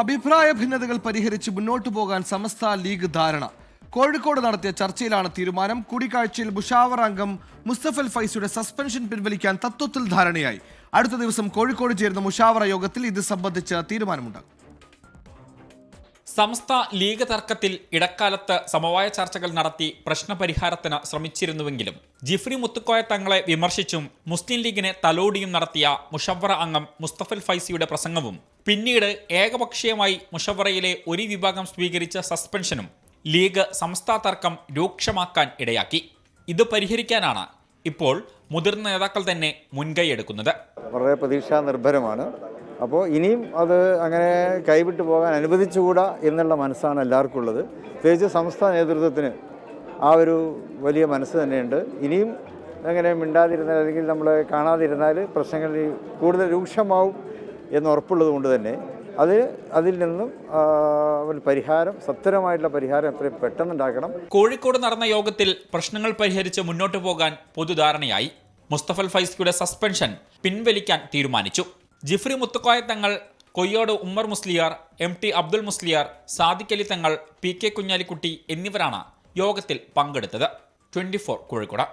അഭിപ്രായ ഭിന്നതകൾ പരിഹരിച്ച് മുന്നോട്ടു പോകാൻ സമസ്ത ലീഗ് ധാരണ. കോഴിക്കോട് നടത്തിയ ചർച്ചയിലാണ് തീരുമാനം. കൂടിക്കാഴ്ചയിൽ മുഷാവറ അംഗം മുസ്തഫൽ ഫൈസിയുടെ സസ്പെൻഷൻ പിൻവലിക്കാൻ തത്വത്തിൽ ധാരണയായി. അടുത്ത ദിവസം കോഴിക്കോട് ചേരുന്ന മുഷാവറ യോഗത്തിൽ ഇത് സംബന്ധിച്ച് തീരുമാനമുണ്ടാകും. സമസ്ത ലീഗ് തർക്കത്തിൽ ഇടക്കാലത്ത് സമവായ ചർച്ചകൾ നടത്തി പ്രശ്നപരിഹാരത്തിന് ശ്രമിച്ചിരുന്നുവെങ്കിലും ജിഫ്രി മുത്തുക്കോയ തങ്ങളെ വിമർശിച്ചും മുസ്ലിം ലീഗിനെ തലോടിയും നടത്തിയ മുഷവ്വറ അംഗം മുസ്തഫൽ ഫൈസിയുടെ പ്രസംഗവും പിന്നീട് ഏകപക്ഷീയമായി മുഷവ്വറയിലെ ഒരു വിഭാഗം സ്വീകരിച്ച സസ്പെൻഷനും ലീഗ് സമസ്ത തർക്കം രൂക്ഷമാക്കാൻ ഇടയാക്കി. ഇത് പരിഹരിക്കാനാണ് ഇപ്പോൾ മുതിർന്ന നേതാക്കൾ തന്നെ മുൻകൈയെടുക്കുന്നത്. വളരെ പ്രതീക്ഷാ നിർഭരമാണ്. അപ്പോൾ ഇനിയും അത് അങ്ങനെ കൈവിട്ടു പോകാൻ അനുവദിച്ചുകൂടാ എന്നുള്ള മനസ്സാണ് എല്ലാവർക്കും ഉള്ളത്. പ്രത്യേകിച്ച് സംസ്ഥാന നേതൃത്വത്തിന് ആ ഒരു വലിയ മനസ്സ് തന്നെയുണ്ട്. ഇനിയും അങ്ങനെ മിണ്ടാതിരുന്നാൽ അല്ലെങ്കിൽ നമ്മൾ കാണാതിരുന്നാൽ പ്രശ്നങ്ങൾ കൂടുതൽ രൂക്ഷമാവും എന്ന് ഉറപ്പുള്ളത് കൊണ്ട് തന്നെ അതിൽ നിന്നും ഒരു പരിഹാരം, സത്വരമായിട്ടുള്ള പരിഹാരം എത്രയും പെട്ടെന്നുണ്ടാക്കണം. കോഴിക്കോട് നടന്ന യോഗത്തിൽ പ്രശ്നങ്ങൾ പരിഹരിച്ച് മുന്നോട്ടു പോകാൻ പൊതുധാരണയായി. മുസ്തഫൽ ഫൈസിയുടെ സസ്പെൻഷൻ പിൻവലിക്കാൻ തീരുമാനിച്ചു. ജിഫ്രി മുത്തുക്കോയ തങ്ങൾ, കൊയ്യോട് ഉമ്മർ മുസ്ലിയാർ, MT അബ്ദുൽ മുസ്ലിയാർ, സാദിഖ് അലി തങ്ങൾ, PK കുഞ്ഞാലിക്കുട്ടി എന്നിവരാണ് യോഗത്തിൽ പങ്കെടുത്തത്. 24 കോഴിക്കോട്.